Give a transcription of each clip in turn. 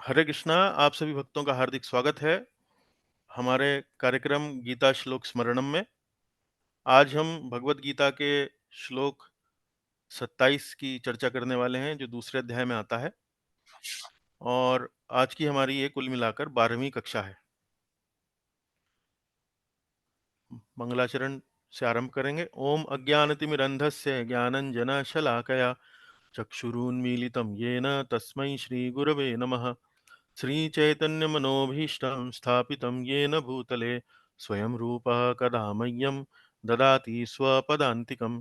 हरे कृष्णा। आप सभी भक्तों का हार्दिक स्वागत है हमारे कार्यक्रम गीता श्लोक स्मरणम में। आज हम भगवत गीता के श्लोक 27 की चर्चा करने वाले हैं, जो दूसरे अध्याय में आता है। और आज की हमारी ये कुल मिलाकर 12वीं कक्षा है। मंगलाचरण से आरंभ करेंगे। ओम अज्ञानतिमिरन्धस्य ज्ञानञ्जनशलाकया चक्षुरुन्मीलितं येन तस्मै श्रीगुरवे नमः। श्रीचैतन्यमनोभीष्टं स्थापितं येन भूतले स्वयं रूपः कदा मह्यं ददाति स्वपदान्तिकं।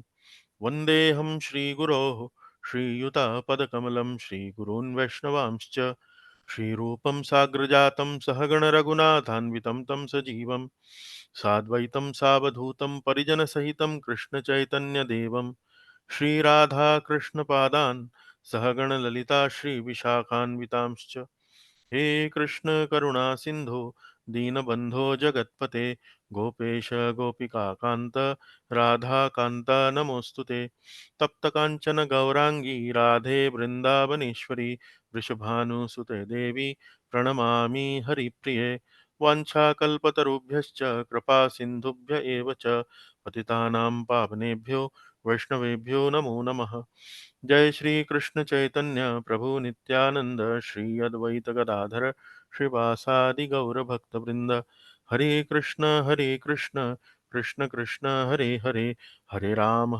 वन्देऽहं श्रीगुरोः श्रीयुतपदकमलं श्रीगुरून् वैष्णवांश्च श्रीरूपं साग्रजातं सहगणरघुनाथान्वितं तं सजीवं साद्वैतं सावधूतं परिजनसहितं कृष्णचैतन्यदेवं श्रीराधाकृष्णपादान् सहगणललिता श्रीविशाखान्वितांश्च। हे कृष्ण करुणा सिंधु दीनबंधो जगत्पते गोपेश गोपिका कांत राधा कांत नमोस्तुते। तप्त कांचन गौरांगी राधे वृंदावनेश्वरी वृषभानुसुते देवी प्रणमामि हरिप्रिये। वाञ्छाकल्पतरुभ्यश्च कृपा सिन्धुभ्य एव च पतितानां पावनेभ्यो वैष्णवेभ्यो नमो नमः। जय श्री कृष्ण चैतन्य प्रभु नित्यानंद श्री अद्वैत गदाधर श्रीवासादि गौर भक्त वृंद। हरे कृष्ण कृष्ण कृष्ण हरे हरे, हरे राम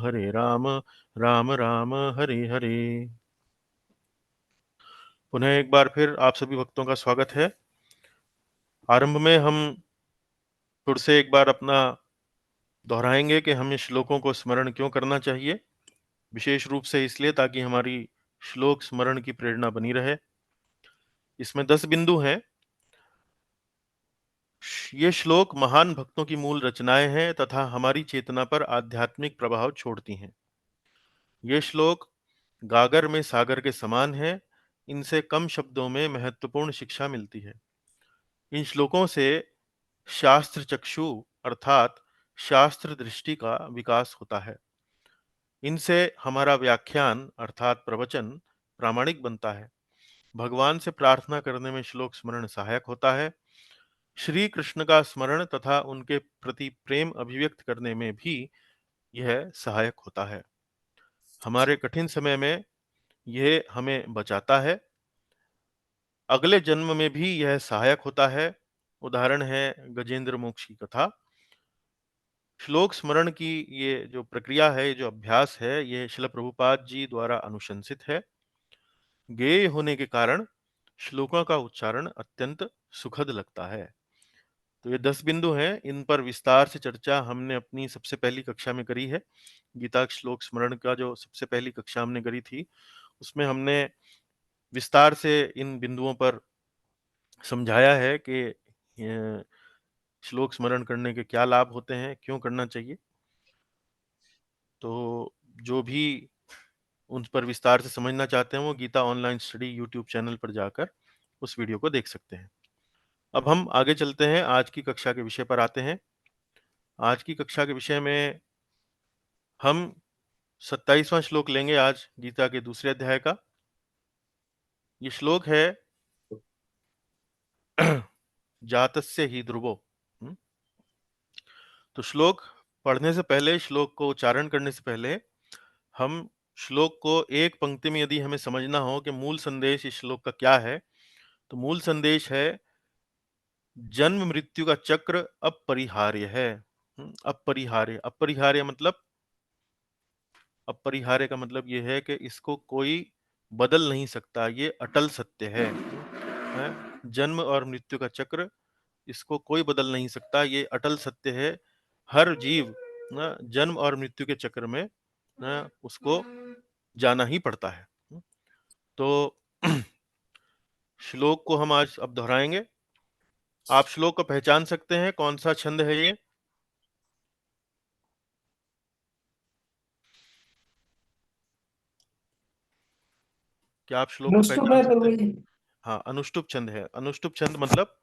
राम राम हरे हरे। पुनः एक बार फिर आप सभी भक्तों का स्वागत है। आरंभ में हम फिर से एक बार अपना दोहराएंगे कि हमें श्लोकों को स्मरण क्यों करना चाहिए। विशेष रूप से इसलिए ताकि हमारी श्लोक स्मरण की प्रेरणा बनी रहे। इसमें 10 बिंदु हैं। ये श्लोक महान भक्तों की मूल रचनाएं हैं तथा हमारी चेतना पर आध्यात्मिक प्रभाव छोड़ती हैं। ये श्लोक गागर में सागर के समान है। इनसे कम शब्दों में महत्वपूर्ण शिक्षा मिलती है। इन श्लोकों से शास्त्र चक्षु अर्थात शास्त्र दृष्टि का विकास होता है। इनसे हमारा व्याख्यान अर्थात प्रवचन प्रामाणिक बनता है। भगवान से प्रार्थना करने में श्लोक स्मरण सहायक होता है। श्री कृष्ण का स्मरण तथा उनके प्रति प्रेम अभिव्यक्त करने में भी यह सहायक होता है। हमारे कठिन समय में यह हमें बचाता है। अगले जन्म में भी यह सहायक होता है। उदाहरण है गजेंद्र मोक्ष की कथा। श्लोक स्मरण की ये जो प्रक्रिया है, ये जो अभ्यास है, ये शिल प्रभुपाद जी द्वारा अनुशंसित है। गेय होने के कारण श्लोकों का उच्चारण अत्यंत सुखद लगता है। तो ये 10 बिंदु हैं। इन पर विस्तार से चर्चा हमने अपनी सबसे पहली कक्षा में करी है। गीता श्लोक स्मरण का जो सबसे पहली कक्षा हमने करी थी, उसमें हमने विस्तार से इन बिंदुओं पर समझाया है कि श्लोक स्मरण करने के क्या लाभ होते हैं, क्यों करना चाहिए। तो जो भी उन पर विस्तार से समझना चाहते हैं, वो Gita online study YouTube channel पर जाकर उस वीडियो को देख सकते हैं। अब हम आगे चलते हैं, आज की कक्षा के विषय पर आते हैं। आज की कक्षा के विषय में हम 27वां श्लोक लेंगे आज गीता के दूसरे अध्याय का। ये श्लोक है जातस्य ही ध्रुवो। तो श्लोक पढ़ने से पहले, श्लोक को उच्चारण करने से पहले, हम श्लोक को एक पंक्ति में यदि हमें समझना हो कि मूल संदेश इस श्लोक का क्या है, तो मूल संदेश है जन्म मृत्यु का चक्र अपरिहार्य है। अपरिहार्य, अपरिहार्य मतलब, अपरिहार्य का मतलब यह है कि इसको कोई बदल नहीं सकता, ये अटल सत्य है। जन्म और मृत्यु का चक्र, इसको कोई बदल नहीं सकता, ये अटल सत्य है। हर जीव ना जन्म और मृत्यु के चक्र में ना उसको जाना ही पड़ता है। तो श्लोक को हम आज अब दोहराएंगे। आप श्लोक को पहचान सकते हैं, कौन सा छंद है ये? क्या आप श्लोक को अनुष्टुप पहचान है सकते प्रभु हैं? जी। हाँ, अनुष्टुप छंद है। अनुष्टुप छंद मतलब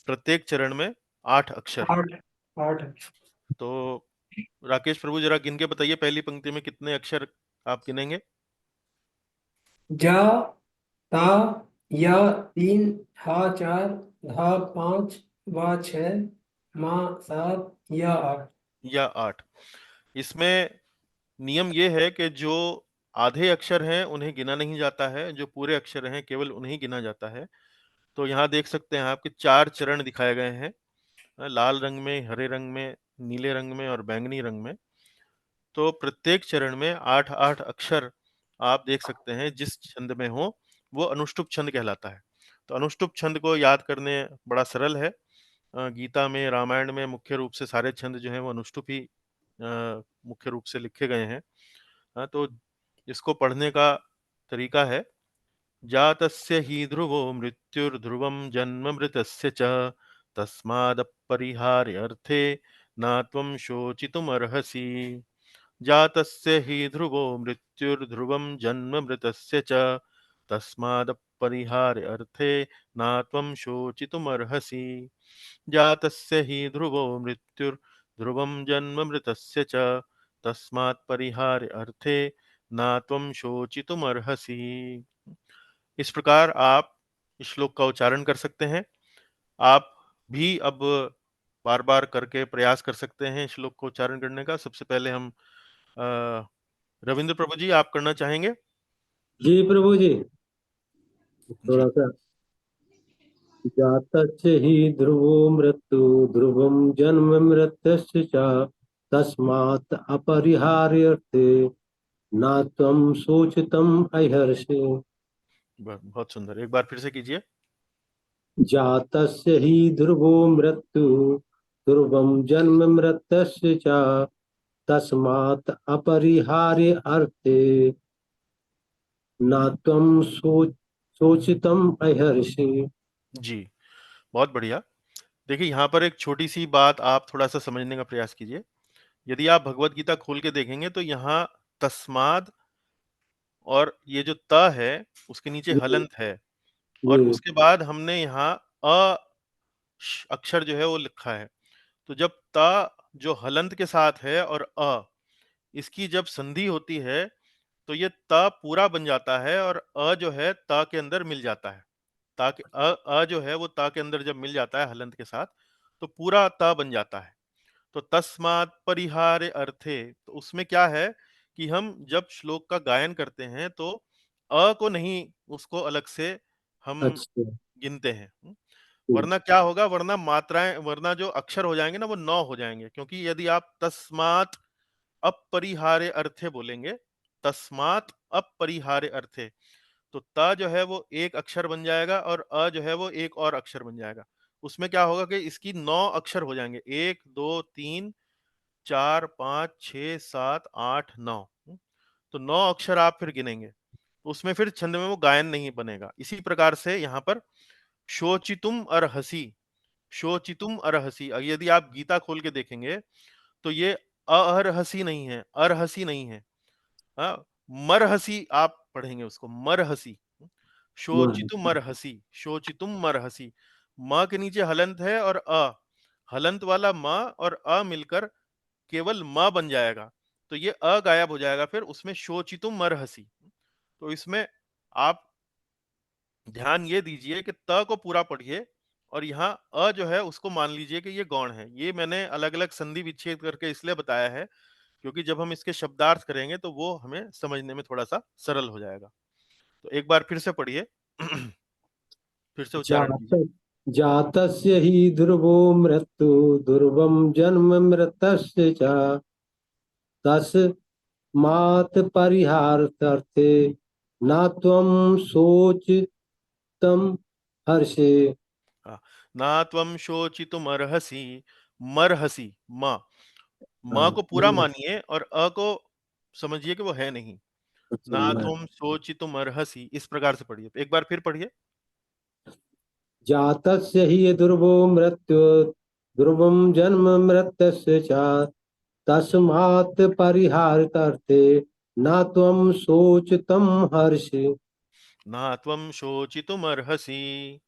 प्रत्येक चरण में 8 अक्षर। 8। 8। तो राकेश प्रभु जरा गिन के बताइए, पहली पंक्ति में कितने अक्षर आप गिनेंगे? जा, ता, या 3, हा 4, धा 5, वा 6, मा 7 या 8। या 8। इसमें नियम ये है कि जो आधे अक्षर हैं उन्हें गिना नहीं जाता है, जो पूरे अक्षर हैं केवल उन्हें गिना जाता है। तो यहाँ देख सकते हैं आपके 4 चरण दिखाए गए हैं, लाल रंग में, हरे रंग में, नीले रंग में और बैंगनी रंग में। तो प्रत्येक चरण में 8-8 अक्षर आप देख सकते हैं, जिस छंद में हो वो अनुष्टुप छंद कहलाता है। तो अनुष्टुप छंद को याद करने बड़ा सरल है। गीता में, रामायण में मुख्य रूप से सारे छंद जो हैं वो अनुष्टुप ही मुख्य रूप से लिखे गए हैं। तो इसको पढ़ने का तरीका है, जातस्य हि ध्रुवो मृत्युर्ध्रुवं जन्म मृतस्य च तस्मादपरिहार्यर्थे न त्वं शोचितुमर्हसि। जातस्य हि ध्रुवो मृत्युर्ध्रुवं जन्म मृतस्य च तस्मादपरिहार्यर्थे न त्वं शोचितुमर्हसि। जातस्य हि ध्रुवो मृत्युर्ध्रुवं जन्म मृतस्य च तस्मात् परिहार्यर्थे न त्वं शोचितुमर्हसि। इस प्रकार आप इस श्लोक का उच्चारण कर सकते हैं। आप भी अब बार-बार करके प्रयास कर सकते हैं इस श्लोक को उच्चारण करने का। सबसे पहले हम रविंद्र प्रभु जी, आप करना चाहेंगे? जी प्रभु जी, जी। थोड़ा सा। जातस्य हि ध्रुवो मृत्यु ध्रुवं जन्म मृतस्य च तस्मात् अपरिहार्यते न त्वं शोचितुम् अर्हसि। बहुत सुंदर। एक बार फिर से कीजिए। जातस्य हि ध्रुवो मृत्यु ध्रुवं जन्म मृतस्य च तस्मात् अपरिहार्य अर्थे न त्वं शोचितुम् अर्हसि। जी, बहुत बढ़िया। देखिए, यहाँ पर एक छोटी-सी बात आप थोड़ा-सा समझने का प्रयास कीजिए। यदि आप भगवत गीता खोल के देखेंगे तो यहाँ तस्माद और ये जो त है, उसके नीचे जी हलंत है और जी। उसके बाद हमने यहाँ अक्षर जो है वो लिखा है। तो जब त जो हलंत के साथ है और इसकी जब संधि होती है तो ये त पूरा बन जाता है और जो है त के अंदर मिल जाता है। ताकि जो है वो त के अंदर जब मिल जाता है हलंत के साथ, तो पूरा त बन जाता है। तो तस्मात् परिहारे अर्थे, तो उसमें क्या है कि हम जब श्लोक का गायन करते हैं तो को नहीं उसको अलग से हम अच्छा। गिनते हैं। जी। वरना क्या होगा, वरना मात्राएं, वरना जो अक्षर हो जाएंगे ना वो 9 हो जाएंगे, क्योंकि यदि आप तस्मात् अपरिहार्य अर्थे बोलेंगे, तस्मात् अपरिहार्य अर्थे, तो त जो है वो एक अक्षर बन जाएगा और जो है वो एक और अक्षर बन जाएगा। उसमें क्या होगा कि इसकी 9 अक्षर हो जाएंगे, 1 2 3 4 5 6 7 8 9। तो 9 अक्षर आप फिर गिनेंगे, तो उसमें फिर छंद में वो गायन नहीं बनेगा। इसी प्रकार से यहाँ पर शोचितुम अर्हसि, शोचितुम अर्हसि, यदि आप गीता खोल के देखेंगे तो ये अहर्हसि नहीं है, अर्हसि नहीं है। हाँ, मरहसी आप पढ़ेंगे उसको, मरहसी। शोचितुम मरहसी, शोचितुम मरहसी। म के नीचे हलंत है और हलंत वाला म और मिलकर केवल म बन जाएगा। तो ये गायब हो जाएगा, फिर उसमें शोचितुम मरहसी। तो इसमें आप ध्यान ये दीजिए कि त को पूरा पढ़िए और यहाँ जो है उसको मान लीजिए कि ये गौण है। ये मैंने अलग-अलग संधि विच्छेद करके इसलिए बताया है, क्योंकि जब हम इसके शब्दार्थ करेंगे तो वो हमें समझने में थोड़ा-सा सरल हो जाएगा। तो एक बार फिर से पढ़िए। फिर से उच्चारण जात कीजिए। जातस्य हि ध्रुवो मृत्यु ध्रुवं जन्म मृतस्य च तस्मात् परिहारार्थे न त्वं शोचितुम् हर्षे। हाँ, ना त्वं शोचितुमर्हसि, मर्हसि, को पूरा मानिए और को समझिए कि वो है नहीं। अच्छा, ना मैं तुम शोचितुमर्हसि, इस प्रकार से पढ़िए। एक बार फिर पढ़िए। जातस्य हि ध्रुवो मृत्यु ध्रुवं जन्म मृतस्य च तस्मात् परिहारार्थे न त्वं शोचितुम् हर्षे। ना त्वं शोचितुमर्हसि।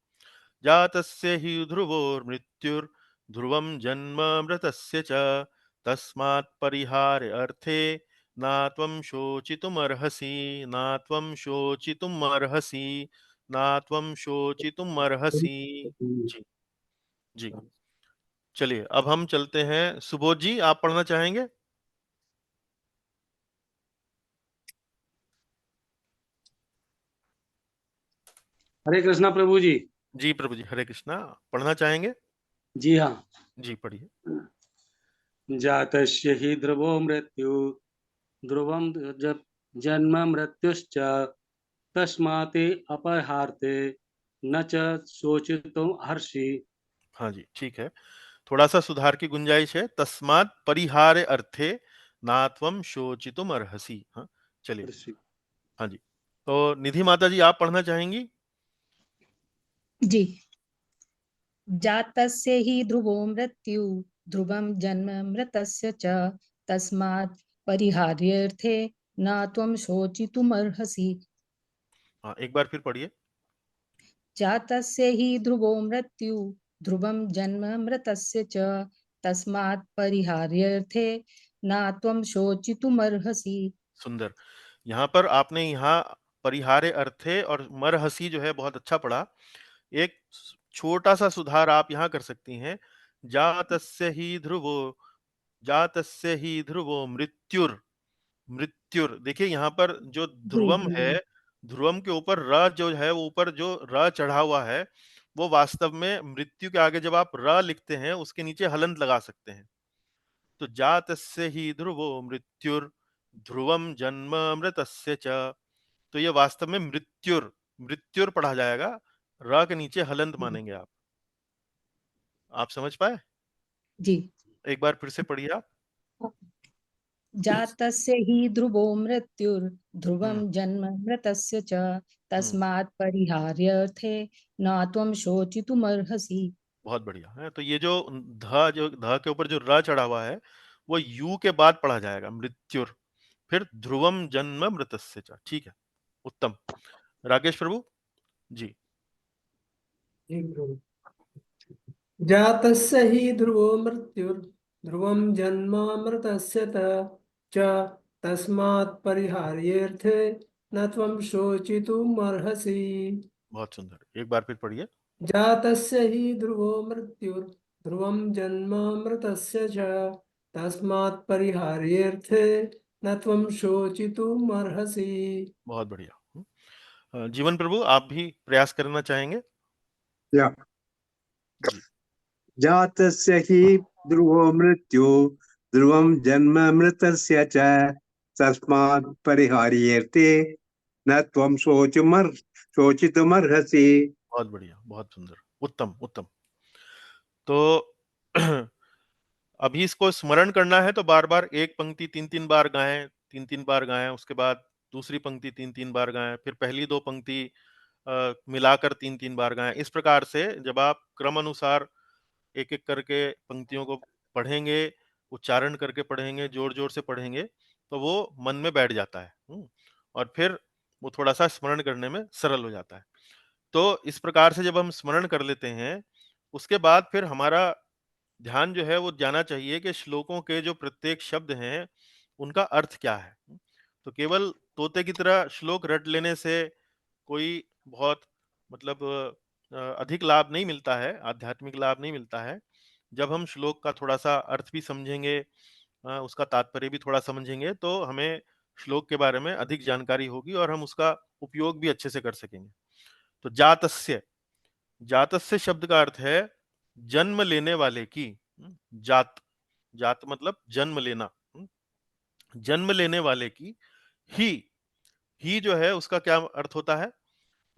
जातस्य हि ध्रुवोर्मृत्युर्ध्रुवं जन्म मृतस्य च तस्मात् परिहार्य अर्थे न त्वं शोचितुमर्हसि, न त्वं शोचितुमर्हसि। ना त्वं शोचितुम अर्हसि। जी जी। चलिए अब हम चलते हैं, सुबोध जी आप पढ़ना चाहेंगे? हरे कृष्णा प्रभु जी। जी प्रभु जी, हरे कृष्णा। पढ़ना चाहेंगे? जी हाँ। जी पढ़िए। जातस्य हि ध्रुवो मृत्यु ध्रुवं जन्म मृत्युश्च तस्मात् अपहार्थे न च शोचितुम हर्षि। हाँ जी ठीक है, थोड़ा सा सुधार की गुंजाइश है। तस्मात् परिहारे अर्थे ना त्वं शोचितुम अर्हसि। हाँ चलिए। हर्षि। हाँ जी, तो निधि माता जी आप पढ़ना चाहेंगी? जी। जातस्य हि ध्रुवो मृत्यु ध्रुवं जन्म मृतस्य च तस्मात् परिहार्यर्थे न त्वं शोचितुमर्हसि। हाँ एक बार फिर पढ़िए। जातस्य हि ध्रुवो मृत्यु ध्रुवं जन्म मृतस्य च तस्मात् परिहार्यर्थे न त्वं शोचितुमर्हसि। सुंदर। यहाँ पर आपने यहाँ परिहारे अर्थे और मरहसी जो है बहुत अच्छा पढ़ा। एक छोटा सा सुधार आप यहाँ कर सकती हैं। जातस्य ही ध्रुवो, जातस्य ही ध्रुवो मृत्युर, मृत्युर। देखिए यहाँ पर जो जी ध्रुवम जी है, ध्रुवम के ऊपर र जो है, वो ऊपर जो र चढ़ा हुआ है, वो वास्तव में मृत्यु के आगे जब आप र लिखते हैं उसके नीचे हलंत लगा सकते हैं। तो जातस्य ही ध्रुवो मृत्युर ध्रुवम जन्म अमृतस्य च। तो ये वास्तव में मृत्युर, मृत्युर पढ़ा जाएगा, र के नीचे हलंत मानेंगे आप समझ पाए? जी। एक बार फिर से पढ़िए आप। जातस्य हि ध्रुवो मृत्युर् ध्रुवं हम्म जन्म मृतस्य च हम्म, तस्मात् परिहार्यर्थे न त्वं शोचितुमर्हसि। बहुत बढ़िया है। तो ये जो ध के ऊपर जो र चढ़ा हुआ है, वो यू के बाद पढ़ा जाएगा, मृत्युर। फिर ध्रुवम जन्म मृतस्य च। ठीक है, उत्तम। राकेश प्रभु जी। जी प्रभु। जातस्य हि ध्रुवो मृत्युर्ध्रुवं जन्मामृतस्य च तस्मात् परिहार्येऽर्थे न त्वं शोचितुमर्हसि। बहुत सुंदर, एक बार फिर पढ़िए। जातस्य हि ध्रुवो मृत्युर्ध्रुवं जन्मामृतस्य च तस्मात् परिहार्येऽर्थे न त्वं शोचितुमर्हसि। बहुत बढ़िया। जीवन प्रभु आप भी प्रयास करना चाहेंगे? या जी। जातस्य हि ध्रुवो मृत्यु ध्रुवं जन्म मृतस्य च तस्मात् परिहार्येते न त्वं शोचितुमर्हसि। बहुत बढ़िया, बहुत सुंदर, उत्तम उत्तम। तो अभी इसको स्मरण करना है तो बार बार एक पंक्ति तीन तीन बार गाएं, तीन तीन बार गाएं, उसके बाद दूसरी पंक्ति तीन तीन बार गाएं, फिर पहली दो पंक्ति मिलाकर तीन तीन बार गाएं। इस प्रकार से जब आप क्रम अनुसार एक एक करके पंक्तियों को पढ़ेंगे, उच्चारण करके पढ़ेंगे, जोर जोर से पढ़ेंगे, तो वो मन में बैठ जाता है। और फिर वो थोड़ा सा स्मरण करने में सरल हो जाता है। तो इस प्रकार से जब हम स्मरण कर लेते हैं, उसके बाद फिर हमारा ध्यान जो है वो जाना चाहिए कि श्लोकों के जो प्रत्येक शब्द हैं, उनका अर्थ क्या है। तो केवल तोते की तरह श्लोक रट लेने से कोई बहुत मतलब अधिक लाभ नहीं मिलता है, आध्यात्मिक लाभ नहीं मिलता है। जब हम श्लोक का थोड़ा-सा अर्थ भी समझेंगे, उसका तात्पर्य भी थोड़ा समझेंगे, तो हमें श्लोक के बारे में अधिक जानकारी होगी और हम उसका उपयोग भी अच्छे से कर सकेंगे। तो जातस्य, जातस्य शब्द का अर्थ है जन्म लेने वाले की। जात, जात मतलब जन्म लेना। जन्म लेने वाले की। ही, ही जो है उसका क्या अर्थ होता है?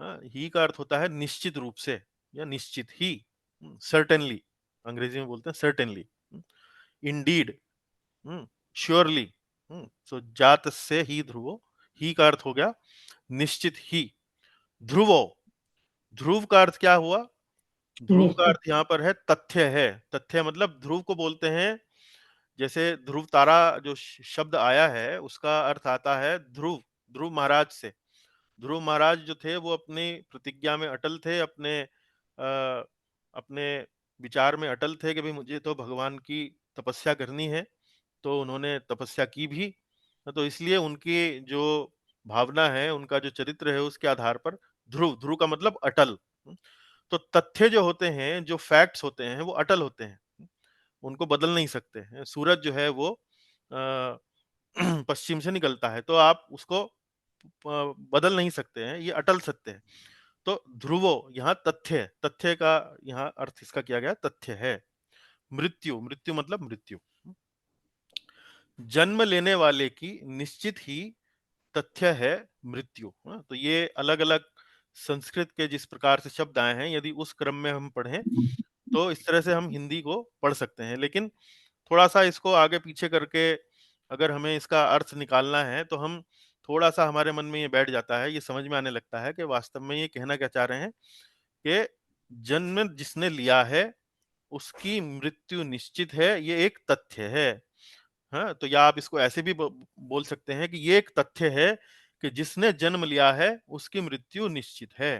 ही का अर्थ होता है निश्चित रूप से या निश्चित ही, सर्टेनली, अंग्रेजी में बोलते हैं सर्टेनली, इंडीड, श्योरली। सो जात से ही ध्रुवो, ही का अर्थ हो गया निश्चित ही। ध्रुवो, ध्रुव का अर्थ क्या हुआ? ध्रुव का निश्चित। अर्थ यहाँ पर है तथ्य है। तथ्य मतलब ध्रुव को बोलते हैं, जैसे ध्रुव तारा जो शब्द आया है उसका अर्थ आता है ध्रुव, ध्रुव महाराज से। ध्रुव महाराज जो थे वो अपनी प्रतिज्ञा में अटल थे, अपने विचार में अटल थे कि भाई मुझे तो भगवान की तपस्या करनी है। तो उन्होंने तपस्या की भी। तो इसलिए उनकी जो भावना है, उनका जो चरित्र है, उसके आधार पर ध्रुव, ध्रुव का मतलब अटल। तो तथ्य जो होते हैं, जो फैक्ट्स होते हैं, वो अटल होते हैं, उनको बदल नहीं सकते हैं। सूरज जो है वो पश्चिम से निकलता है, तो आप उसको बदल नहीं सकते हैं, ये अटल सत्य है। तो ध्रुवो यहाँ तथ्य है, तथ्य का यहाँ अर्थ इसका किया गया तथ्य है। मृत्यु, मृत्यु मतलब मृत्यु, जन्म लेने वाले की निश्चित ही तथ्य है मृत्यु। तो ये अलग अलग संस्कृत के जिस प्रकार से शब्द आए हैं, यदि उस क्रम में हम पढ़ें तो इस तरह से हम हिंदी को पढ़ सकते हैं, लेकिन थोड़ा सा इसको आगे पीछे करके अगर हमें इसका अर्थ निकालना है तो हम थोड़ा सा हमारे मन में ये बैठ जाता है, ये समझ में आने लगता है कि वास्तव में ये कहना क्या चाह रहे हैं कि जन्म जिसने लिया है उसकी मृत्यु निश्चित है, ये एक तथ्य है। हाँ, तो या आप इसको ऐसे भी बोल सकते हैं कि ये एक तथ्य है कि जिसने जन्म लिया है उसकी मृत्यु निश्चित है।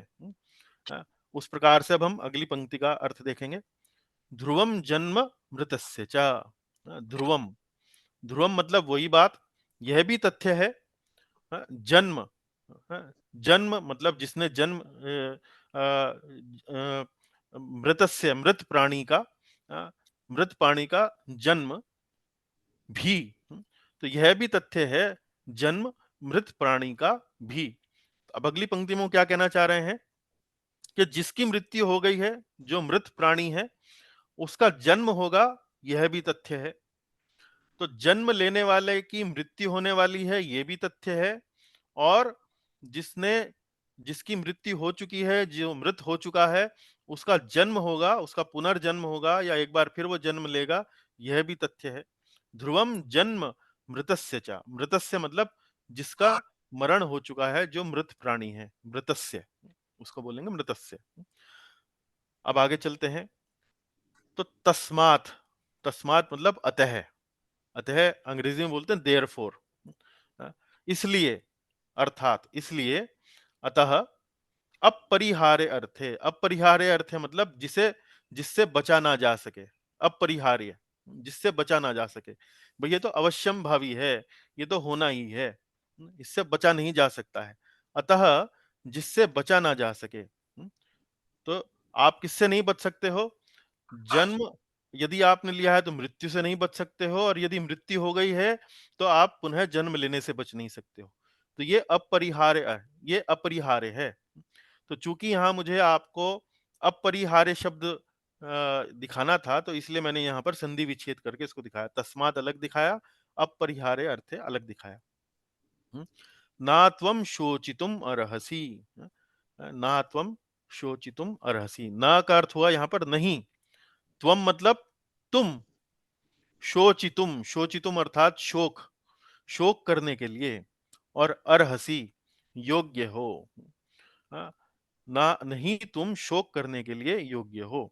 हाँ, उस प्रकार से अब हम अगली पंक्ति का अर्थ देखेंगे। ध्रुवम जन्म मृतस्य च। ध्रुवम, ध्रुवम मतलब वही बात, यह भी तथ्य है। जन्म, जन्म मतलब जिसने जन्म मृतस्य, मृत प्राणी का, मृत प्राणी का जन्म भी, तो यह भी तथ्य है जन्म मृत प्राणी का भी। अब अगली पंक्ति में वो क्या कहना चाह रहे हैं कि जिसकी मृत्यु हो गई है, जो मृत प्राणी है, उसका जन्म होगा, यह भी तथ्य है। तो जन्म लेने वाले की मृत्यु होने वाली है, यह भी तथ्य है। और जिसने, जिसकी मृत्यु हो चुकी है, जो मृत हो चुका है, उसका जन्म होगा, उसका पुनर्जन्म होगा या एक बार फिर वो जन्म लेगा, यह भी तथ्य है। ध्रुवम जन्म मृतस्य च, मृतस्य मतलब जिसका मरण हो चुका है, जो मृत प्राणी है, मृतस्य, उसको बोलेंगे मृतस्य। अब आगे चलते हैं। तो तस्मात, तस्मात मतलब अतः, अतः अंग्रेजी में बोलते हैं देयरफॉर, इसलिए, अर्थात इसलिए, अतः अपरिहार्य अर्थ है। अपरिहार्य अर्थ है मतलब जिसे, जिससे बचा ना जा सके, अपरिहार्य, जिससे बचा ना जा सके। भाई ये तो अवश्यम भावी है, ये तो होना ही है, इससे बचा नहीं जा सकता है। अतः जिससे बचा ना जा सके, तो आप किससे नहीं बच सकते हो? जन्म यदि आपने लिया है तो मृत्यु से नहीं बच सकते हो, और यदि मृत्यु हो गई है तो आप पुनः जन्म लेने से बच नहीं सकते हो। तो ये अपरिहार्य है, ये अपरिहार्य है। तो चूंकि यहां मुझे आपको अपरिहार्य शब्द दिखाना था, तो इसलिए मैंने यहां पर संधि विच्छेद करके इसको दिखाया। तस्मात अलग दिखाया, अपरिहार्य अर्थ अलग दिखाया। ना त्वम शोचितुम अर्हसि, ना त्वम शोचितुम अर्हसि। ना का अर्थ हुआ यहां पर नहीं, त्वम मतलब तुम, शोचितुम, शोचितुम अर्थात शोक, शोक करने के लिए, और अर्हसि योग्य हो। ना, नहीं तुम शोक करने के लिए योग्य हो।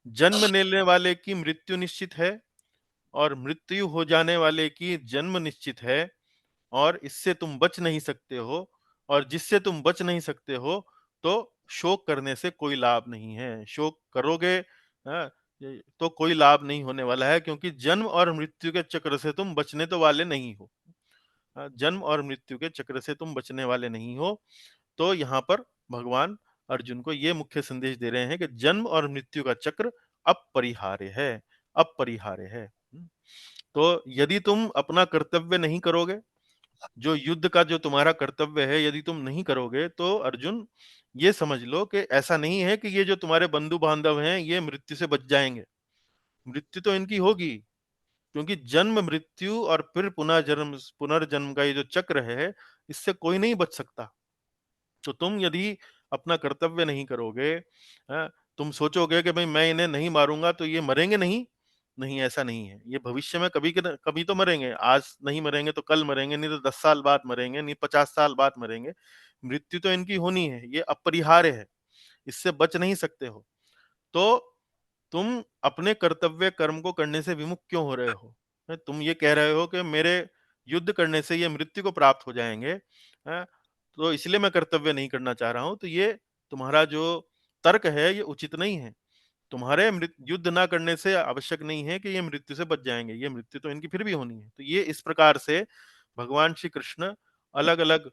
जन्म लेने वाले की मृत्यु निश्चित है, और मृत्यु हो जाने वाले की जन्म निश्चित है, और इससे तुम बच नहीं सकते हो। और जिससे तुम बच नहीं सकते हो, तो शोक करने से कोई लाभ नहीं है। शोक करोगे तो कोई लाभ नहीं होने वाला है, क्योंकि जन्म और मृत्यु के चक्र से तुम बचने तो वाले नहीं हो। जन्म और मृत्यु के चक्र से तुम बचने वाले नहीं हो। तो यहाँ पर भगवान अर्जुन को ये मुख्य संदेश दे रहे हैं कि जन्म और मृत्यु का चक्र अपरिहार्य है, अपरिहार्य है। तो यदि तुम अपना कर्तव्य नहीं करोगे, जो युद्ध का जो तुम्हारा कर्तव्य है, यदि तुम नहीं करोगे, तो अर्जुन ये समझ लो कि ऐसा नहीं है कि ये जो तुम्हारे बंधु बांधव हैं, ये मृत्यु से बच जाएंगे। मृत्यु तो इनकी होगी, क्योंकि जन्म मृत्यु और फिर पुनः जन्म, पुनर्जन्म का ये जो चक्र है, इससे कोई नहीं बच सकता। तो तुम यदि अपना कर्तव्य नहीं करोगे, तुम सोचोगे कि भाई मैं इन्हें नहीं मारूंगा तो ये मरेंगे नहीं, नहीं ऐसा नहीं है। ये भविष्य में कभी कभी तो मरेंगे, आज नहीं मरेंगे तो कल मरेंगे, नहीं तो 10 साल बाद मरेंगे, नहीं 50 साल बाद मरेंगे। मृत्यु तो इनकी होनी है, ये अपरिहार्य है, इससे बच नहीं सकते हो। तो तुम अपने कर्तव्य कर्म को करने से विमुख क्यों हो रहे हो? तुम ये कह रहे हो कि मेरे युद्ध करने से ये मृत्यु को प्राप्त हो जाएंगे, तो इसलिए मैं कर्तव्य नहीं करना चाह रहा हूं। तो ये तुम्हारा जो तर्क है, ये उचित नहीं है। तुम्हारे युद्ध ना करने से आवश्यक नहीं है कि ये मृत्यु से बच जाएंगे, ये मृत्यु तो इनकी फिर भी होनी है। तो ये इस प्रकार से भगवान श्री कृष्ण अलग अलग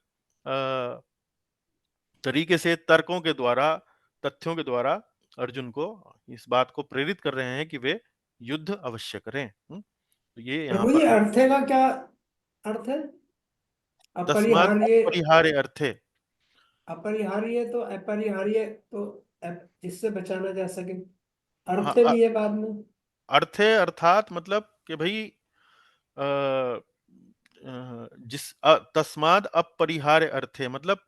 तरीके से तर्कों के द्वारा, तथ्यों के द्वारा अर्जुन को इस बात को प्रेरित कर रहे हैं कि वे युद्ध अवश्य करें। तो ये यहाँ प्रभु जी, पर अर्थे का क्या अर्थ है? तस्मात् अपरिहार्य। अपरिहार्य अर्थे। अपरिहार्य तो अपरिहार्य तो जिससे बचाना जा सके, हाँ, अर्थ भी है बाद में। अर्थे अर्थात मतलब कि भाई तस्माद अपरिहार्य अर्थे मतलब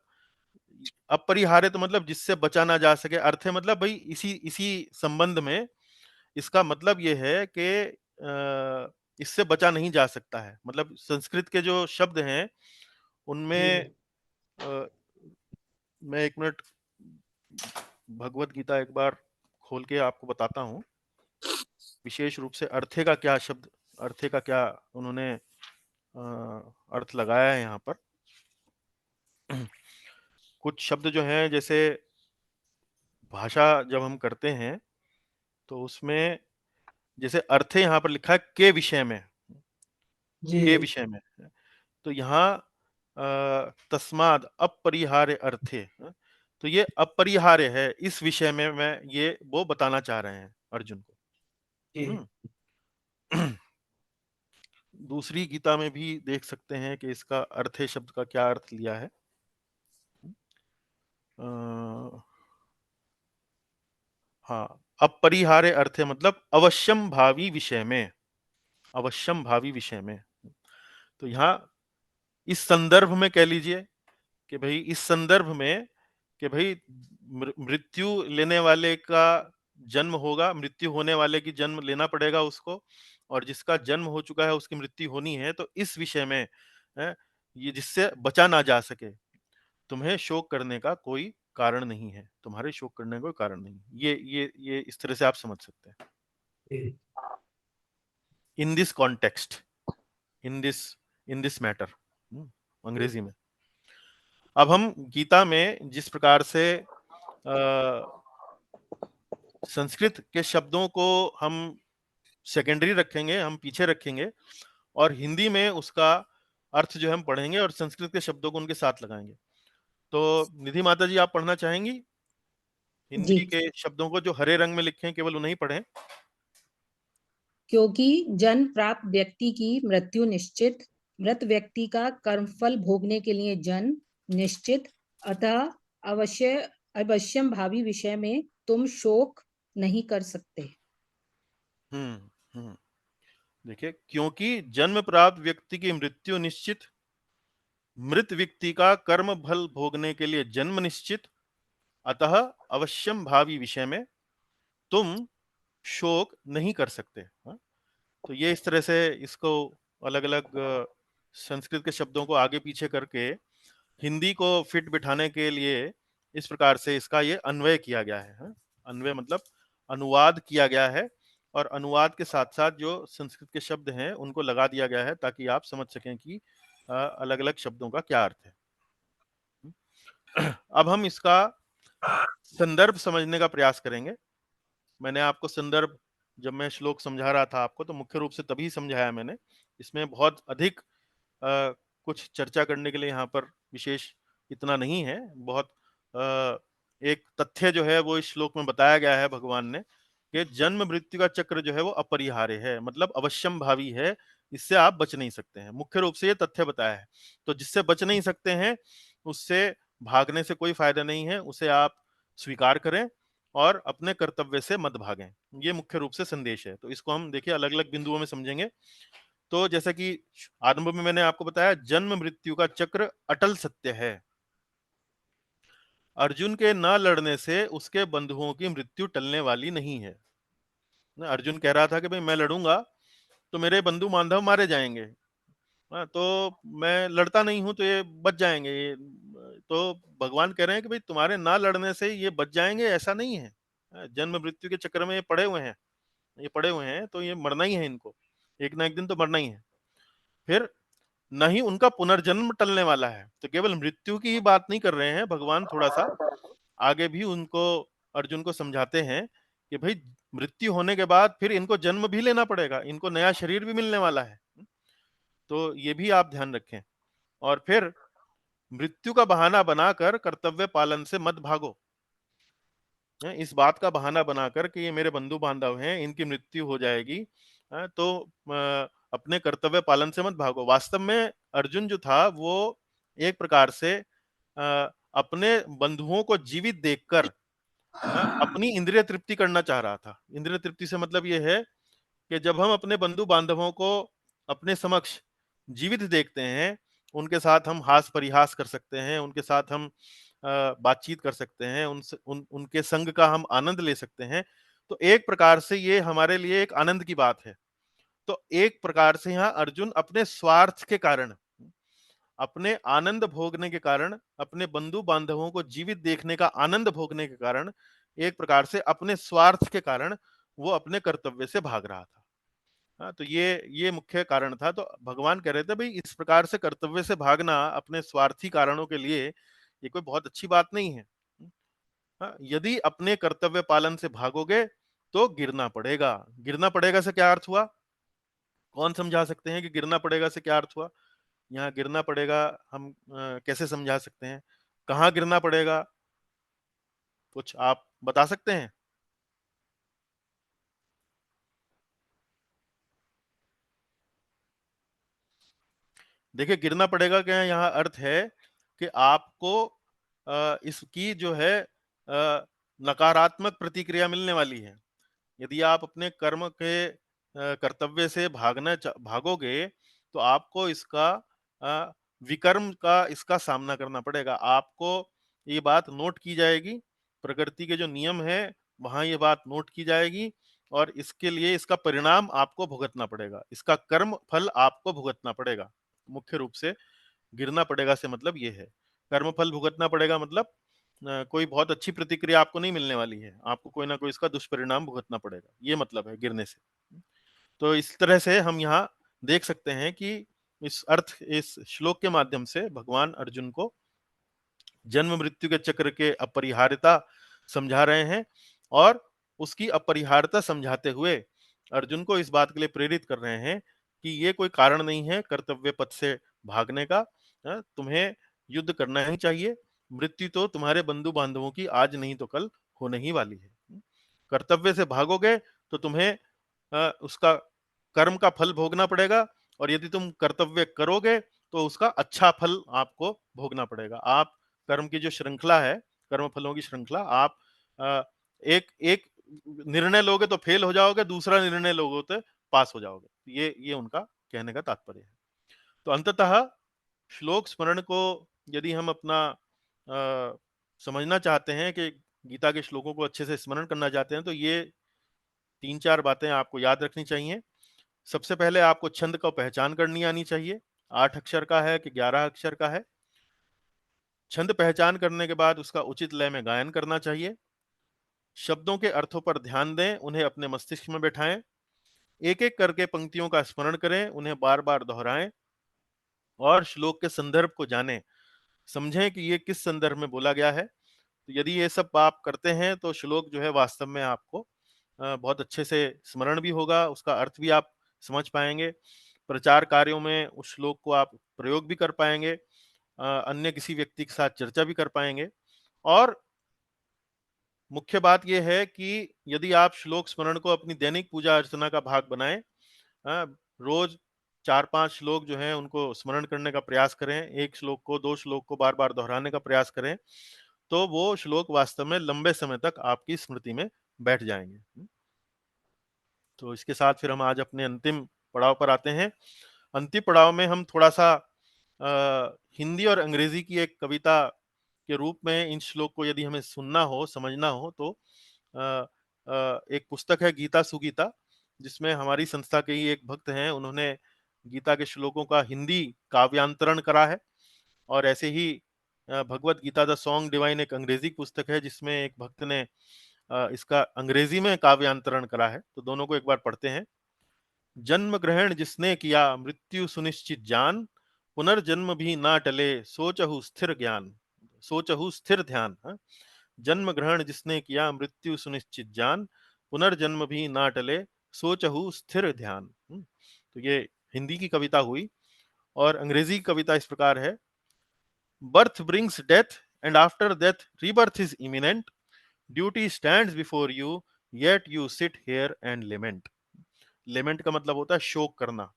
अपरिहार्य तो मतलब जिससे बचा ना जा सके, अर्थे मतलब भाई इसी इसी संबंध में इसका मतलब ये है कि इससे बचा नहीं जा सकता है। मतलब संस्कृत के जो शब्द हैं उनमें मैं एक मिनट भगवत गीता एक बार खोल के आपको बताता हूँ, विशेष रूप से अर्थे का क्या शब्द, अर्थे का क्या उन्होंने अर्थ लगाया है यहाँ पर। कुछ शब्द जो हैं, जैसे भाषा जब हम करते हैं तो उसमें जैसे अर्थे यहाँ पर लिखा है के विषय में, जी के विषय में, तो यहाँ तस्माद अपरिहार्य अर्थे, तो ये अपरिहार्य है इस विषय में, मैं ये वो बताना चाह रहे हैं अर्जुन को। जी दूसरी गीता में भी देख सकते हैं कि इसका अर्थे शब्द का क्या अर्थ लिया है। हाँ, अपरिहार्य अर्थ है मतलब अवश्यम भावी विषय में, अवश्यम भावी विषय में। तो यहाँ इस संदर्भ में कह लीजिए कि भाई इस संदर्भ में कि भाई मृत्यु लेने वाले का जन्म होगा, मृत्यु होने वाले की जन्म लेना पड़ेगा उसको, और जिसका जन्म हो चुका है उसकी मृत्यु होनी है। तो इस विषय में है, ये जिससे बचा ना जा सके, तुम्हें शोक करने का कोई कारण नहीं है, तुम्हारे शोक करने का कोई कारण नहीं। ये इस तरह से आप समझ सकते हैं जी in this context, in this matter, अंग्रेजी में। अब हम गीता में जिस प्रकार से संस्कृत के शब्दों को हम सेकेंडरी रखेंगे, हम पीछे रखेंगे, और हिंदी में उसका अर्थ जो हम पढ़ेंगे और संस्कृत के शब्दों को उनके साथ लगाएंगे। तो निधि माता जी, आप पढ़ना चाहेंगी? जी। हिंदी के शब्दों को जो हरे रंग में लिखे हैं केवल उन्हें ही पढ़ें। क्योंकि जन्म प्राप्त व्यक्ति की मृत्यु निश्चित, मृत व्यक्ति का कर्मफल भोगने के लिए जन्म निश्चित, अतः अवश्यम भावी विषय में तुम शोक नहीं कर सकते। देखिए, क्योंकि जन्म प्राप्त व्यक्ति की मृत्यु निश्चित, मृत व्यक्ति का कर्म फल भोगने के लिए जन्म निश्चित, अतः अवश्यम भावी विषय में तुम शोक नहीं कर सकते। तो ये इस तरह से इसको अलग अलग संस्कृत के शब्दों को आगे पीछे करके हिंदी को फिट बिठाने के लिए इस प्रकार से इसका ये अन्वय किया गया है। अन्वय मतलब अनुवाद किया गया है, और अनुवाद के साथ साथ जो संस्कृत के शब्द हैं उनको लगा दिया गया है ताकि आप समझ सकें कि अलग अलग शब्दों का क्या अर्थ है। अब हम इसका संदर्भ समझने का प्रयास करेंगे। मैंने आपको संदर्भ, जब मैं श्लोक समझा रहा था आपको, तो मुख्य रूप से तभी समझाया मैंने, इसमें बहुत अधिक कुछ चर्चा करने के लिए यहाँ पर विशेष इतना नहीं है। बहुत एक तथ्य जो है वो इस श्लोक में बताया गया है भगवान ने, कि जन्म मृत्यु का चक्र जो है वो अपरिहार्य है, मतलब अवश्यम भावी है, इससे आप बच नहीं सकते हैं। मुख्य रूप से ये तथ्य बताया है। तो जिससे बच नहीं सकते हैं उससे भागने से कोई फायदा नहीं है, उसे आप स्वीकार करें और अपने कर्तव्य से मत भागें। ये मुख्य रूप से संदेश है। तो इसको हम देखिए अलग अलग बिंदुओं में समझेंगे। तो जैसा कि आरंभ में मैंने आपको बताया, जन्म मृत्यु का चक्र अटल सत्य है। अर्जुन के न लड़ने से उसके बंधुओं की मृत्यु टलने वाली नहीं है। अर्जुन कह रहा था कि भाई मैं लड़ूंगा तो मेरे बंधु बांधव मारे जाएंगे, तो मैं लड़ता नहीं हूं तो ये बच जाएंगे। ये तो भगवान कह रहे हैं कि भाई तुम्हारे ना लड़ने से ये बच जाएंगे, ऐसा नहीं है। जन्म मृत्यु के चक्कर में ये पड़े हुए हैं, तो ये मरना ही है, इनको एक ना एक दिन तो मरना ही है। फिर न ही उनका पुनर्जन्म टलने वाला है। तो केवल मृत्यु की ही बात नहीं कर रहे हैं भगवान, थोड़ा सा आगे भी उनको, अर्जुन को समझाते हैं कि भाई मृत्यु होने के बाद फिर इनको जन्म भी लेना पड़ेगा, इनको नया शरीर भी मिलने वाला है। तो ये भी आप ध्यान रखें। और फिर मृत्यु का बहाना बनाकर कर्तव्य पालन से मत भागो। इस बात का बहाना बनाकर कि ये मेरे बंधु बांधव हैं, इनकी मृत्यु हो जाएगी, तो अपने कर्तव्य पालन से मत भागो। वास्तव में अर्जुन जो था वो एक प्रकार से अपने बंधुओं को जीवित देखकर अपनी इंद्रिय तृप्ति करना चाह रहा था। इंद्रिय तृप्ति से मतलब ये है कि जब हम अपने बंधु बांधवों को अपने समक्ष जीवित देखते हैं, उनके साथ हम हास परिहास कर सकते हैं, उनके साथ हम बातचीत कर सकते हैं, उनके संग का हम आनंद ले सकते हैं, तो एक प्रकार से ये हमारे लिए एक आनंद की बात है। तो एक प्रकार से यहाँ अर्जुन अपने स्वार्थ के कारण, अपने आनंद भोगने के कारण, अपने बंधु बांधवों को जीवित देखने का आनंद भोगने के कारण, एक प्रकार से अपने स्वार्थ के कारण वो अपने कर्तव्य से भाग रहा था। तो ये मुख्य कारण था। तो भगवान कह रहे थे भाई इस प्रकार से कर्तव्य से भागना अपने स्वार्थी कारणों के लिए ये कोई बहुत अच्छी बात नहीं है। यदि अपने कर्तव्य पालन से भागोगे तो गिरना पड़ेगा। गिरना पड़ेगा से क्या अर्थ हुआ? कौन समझा सकते हैं कि गिरना पड़ेगा से क्या अर्थ हुआ? यहाँ गिरना पड़ेगा हम कैसे समझा सकते हैं? कहाँ गिरना पड़ेगा? कुछ आप बता सकते हैं? देखिए गिरना पड़ेगा क्या यहाँ अर्थ है कि आपको इसकी जो है नकारात्मक प्रतिक्रिया मिलने वाली है। यदि आप अपने कर्म के कर्तव्य से भागोगे तो आपको इसका विकर्म का इसका सामना करना पड़ेगा। आपको ये बात नोट की जाएगी, प्रकृति के जो नियम है वहां ये बात नोट की जाएगी और इसके लिए इसका परिणाम आपको भुगतना पड़ेगा, इसका कर्म फल आपको भुगतना पड़ेगा। मुख्य रूप से गिरना पड़ेगा से मतलब ये है। कर्म फल भुगतना पड़ेगा मतलब कोई बहुत अच्छी प्रतिक्रिया आपको नहीं मिलने वाली है, आपको कोई ना कोई इसका दुष्परिणाम भुगतना पड़ेगा, ये मतलब है गिरने से। तो इस तरह से हम यहाँ देख सकते हैं कि इस श्लोक के माध्यम से भगवान अर्जुन को जन्म मृत्यु के चक्र के अपरिहार्यता समझा रहे हैं और उसकी अपरिहार्यता समझाते हुए अर्जुन को इस बात के लिए प्रेरित कर रहे हैं कि ये कोई कारण नहीं है कर्तव्य पथ से भागने का। तुम्हें युद्ध करना ही चाहिए। मृत्यु तो तुम्हारे बंधु बांधवों की आज नहीं तो कल होने ही वाली है। कर्तव्य से भागोगे तो तुम्हें उसका कर्म का फल भोगना पड़ेगा और यदि तुम कर्तव्य करोगे तो उसका अच्छा फल आपको भोगना पड़ेगा। आप कर्म की जो श्रृंखला है, कर्म फलों की श्रृंखला, आप एक एक निर्णय लोगे तो फेल हो जाओगे, दूसरा निर्णय लोगे तो पास हो जाओगे। ये उनका कहने का तात्पर्य है। तो अंततः श्लोक स्मरण को यदि हम अपना समझना चाहते हैं कि गीता के श्लोकों को अच्छे से स्मरण करना चाहते हैं तो ये 3-4 बातें आपको याद रखनी चाहिए। सबसे पहले आपको छंद का पहचान करनी आनी चाहिए। 8 अक्षर का है कि 11 अक्षर का है। छंद पहचान करने के बाद उसका उचित लय में गायन करना चाहिए। शब्दों के अर्थों पर ध्यान दें, उन्हें अपने मस्तिष्क में बैठाएं। एक एक करके पंक्तियों का स्मरण करें, उन्हें बार बार दोहराएं और श्लोक के संदर्भ को जानें। समझें कि ये किस संदर्भ में बोला गया है। तो यदि ये सब आप करते हैं तो श्लोक जो है वास्तव में आपको बहुत अच्छे से स्मरण भी होगा, उसका अर्थ भी आप समझ पाएंगे। प्रचार कार्यों में उस श्लोक को आप प्रयोग भी कर पाएंगे, अन्य किसी व्यक्ति के साथ चर्चा भी कर पाएंगे। और मुख्य बात यह है कि यदि आप श्लोक स्मरण को अपनी दैनिक पूजा अर्चना का भाग बनाएं, रोज 4-5 श्लोक जो हैं उनको स्मरण करने का प्रयास करें, एक श्लोक को 2 श्लोक को बार बार दोहराने का प्रयास करें, तो वो श्लोक वास्तव में लंबे समय तक आपकी स्मृति में बैठ जाएंगे। तो इसके साथ फिर हम आज अपने अंतिम पड़ाव पर आते हैं। अंतिम पड़ाव में हम थोड़ा सा हिंदी और अंग्रेजी की एक कविता के रूप में इन श्लोक को यदि हमें सुनना हो, समझना हो तो एक पुस्तक है गीता सुगीता, जिसमें हमारी संस्था के ही एक भक्त हैं, उन्होंने गीता के श्लोकों का हिंदी काव्यांतरण करा है। और ऐसे ही Bhagavad Gita the song divine एक अंग्रेजी पुस्तक है जिसमें एक भक्त ने इसका अंग्रेजी में काव्यांतरण करा है। तो दोनों को एक बार पढ़ते हैं। जन्म ग्रहण जिसने किया मृत्यु सुनिश्चित जान, पुनर्जन्म भी ना टले सोचहु स्थिर ज्ञान, सोचहु स्थिर ध्यान। जन्म ग्रहण जिसने किया मृत्यु सुनिश्चित जान, पुनर्जन्म भी ना टले सोचहु स्थिर ध्यान। तो ये हिंदी की कविता हुई। और अंग्रेजी की कविता इस प्रकार है। birth brings death, and after death rebirth is imminent. Duty stands before you, yet you sit here and lament. Lament का मतलब होता है शोक करना,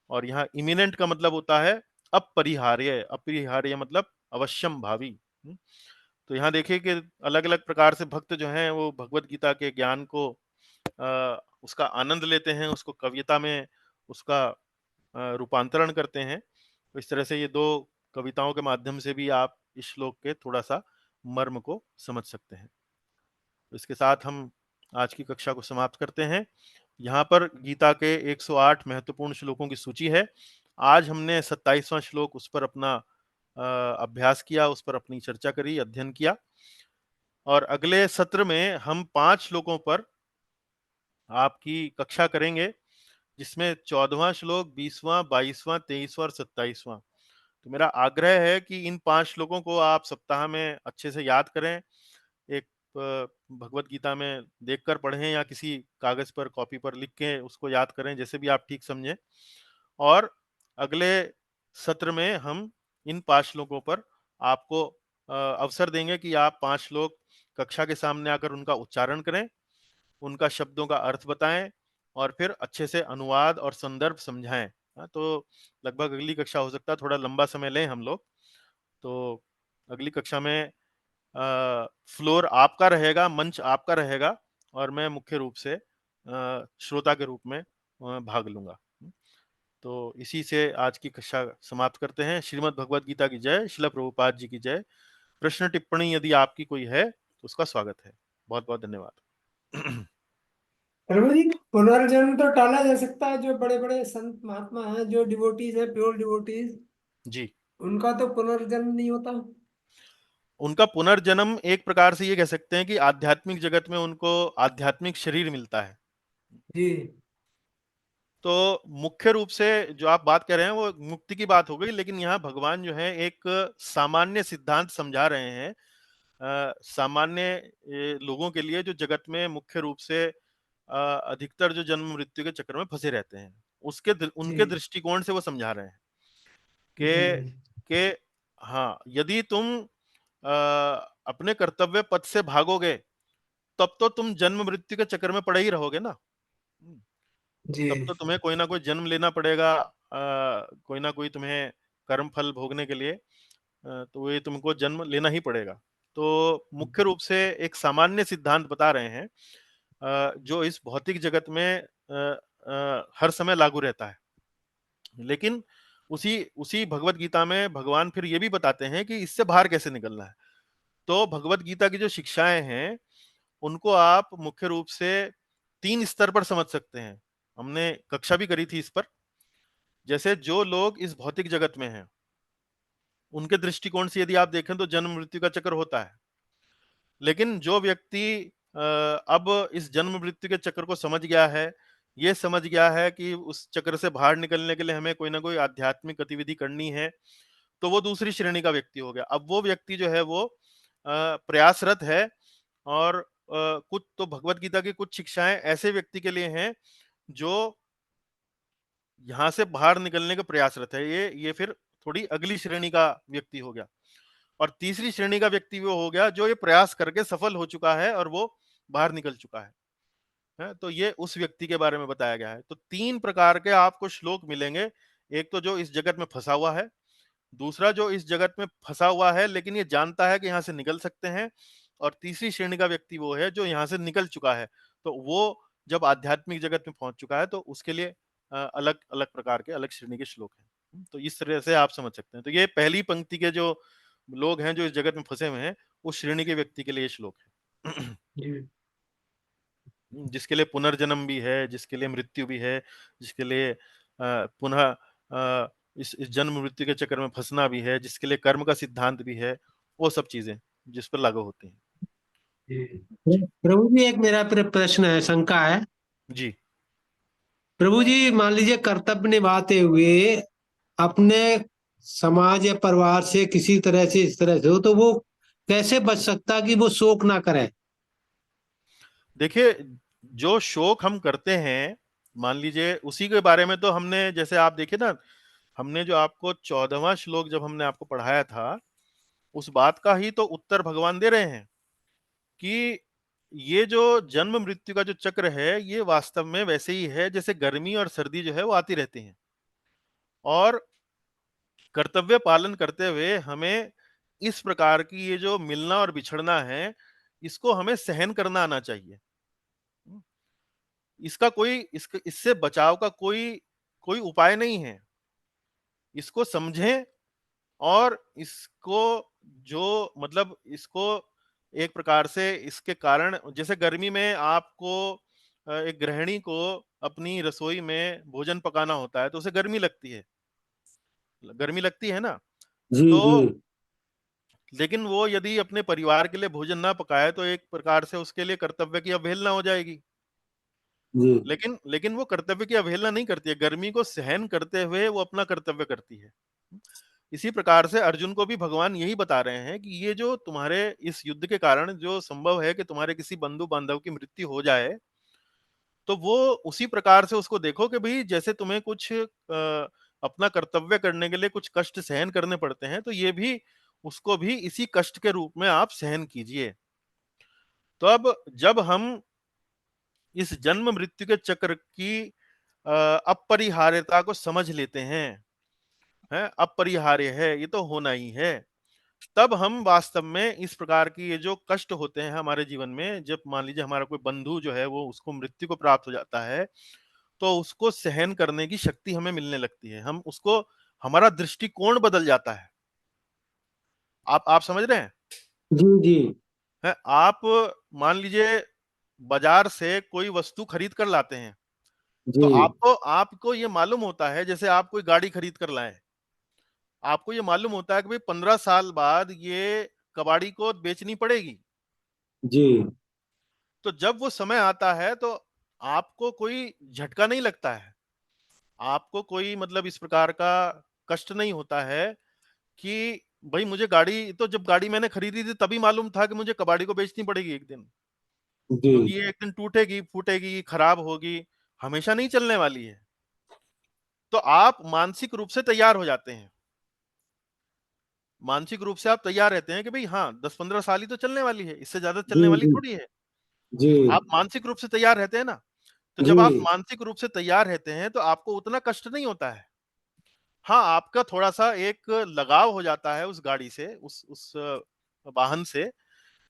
और यहाँ इमिनेंट का मतलब होता है अपरिहार्य। अपरिहार्य मतलब अवश्यम भावी। तो यहाँ देखिए कि अलग अलग प्रकार से भक्त जो हैं वो भगवत गीता के ज्ञान को उसका आनंद लेते हैं, उसको कविता में उसका रूपांतरण करते हैं। तो इस तरह से ये दो कविताओं के माध्यम से भी आप इस श्लोक के थोड़ा सा मर्म को समझ सकते हैं। तो इसके साथ हम आज की कक्षा को समाप्त करते हैं। यहाँ पर गीता के 108 महत्वपूर्ण श्लोकों की सूची है। आज हमने 27वां श्लोक उस पर अपना अभ्यास किया, उस पर अपनी चर्चा करी, अध्ययन किया, और अगले सत्र में हम 5 श्लोकों पर आपकी कक्षा करेंगे, जिसमें 14वां श्लोक, 20वां, 22वां, 23वां और 27वां। तो मेरा आग्रह है कि इन 5 श्लोकों को आप सप्ताह में अच्छे से याद करें, एक भगवत गीता में देखकर पढ़ें या किसी कागज पर, कॉपी पर लिख के उसको याद करें, जैसे भी आप ठीक समझें। और अगले सत्र में हम इन 5 श्लोकों पर आपको अवसर देंगे कि आप 5 श्लोक कक्षा के सामने आकर उनका उच्चारण करें, उनका शब्दों का अर्थ बताएं और फिर अच्छे से अनुवाद और संदर्भ समझाएं। तो लगभग अगली कक्षा हो सकता है थोड़ा लंबा समय लें हम लोग। तो अगली कक्षा में फ्लोर आपका रहेगा, मंच आपका रहेगा, और मैं मुख्य रूप से श्रोता के रूप में भाग लूंगा। तो इसी से आज की कक्षा समाप्त करते हैं। श्रीमद् भगवद गीता की जय, श्रील प्रभुपाद जी की जय। प्रश्न टिप्पणी यदि आपकी कोई है तो उसका स्वागत है। बहुत बहुत धन्यवाद। प्रभु जी, पुनर्जन्म तो टाला जा सकता है। जो बड़े बड़े संत महात्मा हैं, जो डिवोटीज है, प्योर डिवोटीज, जी, उनका तो पुनर्जन्म नहीं होता। उनका पुनर्जन्म एक प्रकार से ये कह सकते हैं कि आध्यात्मिक जगत में उनको आध्यात्मिक शरीर मिलता है। जी तो मुख्य रूप से जो आप बात कर रहे हैं वो मुक्ति की बात हो गई, लेकिन यहाँ भगवान जो है एक सामान्य सिद्धांत समझा रहे हैं सामान्य लोगों के लिए, जो जगत में मुख्य रूप से अधिकतर जो जन्म मृत्यु के चक्कर में फंसे रहते हैं, उनके जी दृष्टिकोण से वो समझा रहे हैं जी कि हाँ, यदि तुम अपने कर्तव्य पथ से भागोगे तब तो तुम जन्म मृत्यु के चक्कर में पड़े ही रहोगे ना। जी तब तो तुम्हें कोई ना कोई जन्म लेना पड़ेगा, कोई ना कोई तुम्हें कर्म फल भोगने के लिए, तो ये तुमको जन्म लेना ही पड़ेगा। तो मुख्य रूप से एक सामान्य सिद्धांत बता रहे हैं जो इस भौतिक जगत में हर समय लागू रहता है। लेकिन उसी उसी भगवत गीता में भगवान फिर ये भी बताते हैं कि इससे बाहर कैसे निकलना है। तो भगवत गीता की जो शिक्षाएं हैं उनको आप मुख्य रूप से 3 स्तर पर समझ सकते हैं। हमने कक्षा भी करी थी इस पर। जैसे जो लोग इस भौतिक जगत में हैं, उनके दृष्टिकोण से यदि आप देखें तो जन्म मृत्यु का चक्र होता है। लेकिन जो व्यक्ति अब इस जन्म मृत्यु के चक्र को समझ गया है, ये समझ गया है कि उस चक्र से बाहर निकलने के लिए हमें कोई ना कोई आध्यात्मिक गतिविधि करनी है, तो वो दूसरी श्रेणी का व्यक्ति हो गया। अब वो व्यक्ति जो है वो प्रयासरत है, और कुछ तो भगवत गीता की कुछ शिक्षाएं ऐसे व्यक्ति के लिए हैं जो यहां से बाहर निकलने का प्रयासरत है। ये फिर थोड़ी अगली श्रेणी का व्यक्ति हो गया। और तीसरी श्रेणी का व्यक्ति वो हो गया जो ये प्रयास करके सफल हो चुका है और वो बाहर निकल चुका है। तो ये उस व्यक्ति के बारे में बताया गया है। तो 3 प्रकार के आपको श्लोक मिलेंगे। एक तो जो इस जगत में फंसा हुआ है, दूसरा जो इस जगत में फंसा हुआ है लेकिन ये जानता है कि यहाँ से निकल सकते हैं, और तीसरी श्रेणी का व्यक्ति वो है जो यहाँ से निकल चुका है। तो वो जब आध्यात्मिक जगत में पहुंच चुका है तो उसके लिए अलग अलग प्रकार के, अलग श्रेणी के श्लोक हैं। तो इस तरह से आप समझ सकते हैं। तो ये पहली पंक्ति के जो लोग हैं जो इस जगत में फंसे हुए हैं, उस श्रेणी के व्यक्ति के लिए ये श्लोक है। जी जिसके लिए पुनर्जन्म भी है, जिसके लिए मृत्यु भी है, जिसके लिए पुनः इस जन्म मृत्यु के चक्कर में फंसना भी है, जिसके लिए कर्म का सिद्धांत भी है, वो सब चीजें जिस पर लागू होती हैं। जी प्रभु जी, एक मेरा प्रश्न है, शंका है। जी। प्रभु जी, मान लीजिए कर्तव्य निभाते हुए अपने समाज या परिवार से किसी तरह से, इस तरह से हो, तो वो कैसे बच सकता कि वो शोक ना करे? देखिए, जो शोक हम करते हैं, मान लीजिए उसी के बारे में तो हमने, जैसे आप देखिए ना हमने जो आपको 14वां श्लोक जब हमने आपको पढ़ाया था, उस बात का ही तो उत्तर भगवान दे रहे हैं कि ये जो जन्म मृत्यु का जो चक्र है, ये वास्तव में वैसे ही है जैसे गर्मी और सर्दी जो है वो आती रहती हैं, और कर्तव्य पालन करते हुए हमें इस प्रकार की ये जो मिलना और बिछड़ना है, इसको हमें सहन करना आना चाहिए। इससे बचाव का कोई कोई उपाय नहीं है। इसको समझें और इसको जो मतलब इसको एक प्रकार से इसके कारण, जैसे गर्मी में आपको एक गृहिणी को अपनी रसोई में भोजन पकाना होता है तो उसे गर्मी लगती है ना। जी तो जी लेकिन वो यदि अपने परिवार के लिए भोजन ना पकाए तो एक प्रकार से उसके लिए कर्तव्य की अवहेलना हो जाएगी। जी लेकिन लेकिन वो कर्तव्य की अवहेलना नहीं करती है, गर्मी को सहन करते हुए वो अपना कर्तव्य करती है। इसी प्रकार से अर्जुन को भी भगवान यही बता रहे हैं कि ये जो तुम्हारे इस युद्ध के कारण जो संभव है कि तुम्हारे किसी बंधु बांधव की मृत्यु हो जाए, तो वो उसी प्रकार से उसको देखो कि भाई जैसे तुम्हें कुछ अपना कर्तव्य करने के लिए कुछ कष्ट सहन करने पड़ते हैं, तो ये भी उसको भी इसी कष्ट के रूप में आप सहन कीजिए। तो अब जब हम इस जन्म मृत्यु के चक्र की अपरिहार्यता को समझ लेते हैं, अपरिहार्य है, ये तो होना ही है, तब हम वास्तव में इस प्रकार की ये जो कष्ट होते हैं हमारे जीवन में, जब मान लीजिए हमारा कोई बंधु जो है वो उसको मृत्यु को प्राप्त हो जाता है, तो उसको सहन करने की शक्ति हमें मिलने लगती है। हम उसको हमारा दृष्टिकोण बदल जाता है। आप समझ रहे हैं? जी जी आप मान लीजिए बाजार से कोई वस्तु खरीद कर लाते हैं, तो जी आपको ये मालूम होता है, जैसे आप कोई गाड़ी खरीद कर लाए, आपको ये मालूम होता है कि भाई 15 साल बाद ये कबाड़ी को बेचनी पड़ेगी। जी तो जब वो समय आता है तो आपको कोई झटका नहीं लगता है, आपको कोई मतलब इस प्रकार का कष्ट नहीं होता है कि भाई मुझे गाड़ी, तो जब गाड़ी मैंने खरीदी थी तभी मालूम था कि मुझे कबाड़ी को बेचनी पड़ेगी एक दिन, जी क्योंकि ये एक दिन टूटेगी, फूटेगी, खराब होगी, हमेशा नहीं चलने वाली है। तो आप मानसिक रूप से तैयार हो जाते हैं, मानसिक रूप से आप तैयार रहते हैं कि भाई हाँ 10-15 साल ही तो चलने वाली है, इससे ज्यादा जी चलने वाली जी थोड़ी है। जी आप मानसिक रूप से तैयार रहते हैं ना। तो जी जब आप मानसिक रूप से तैयार रहते हैं तो आपको उतना कष्ट नहीं होता है। हाँ, आपका थोड़ा-सा एक लगाव हो जाता है उस गाड़ी से, उस वाहन से।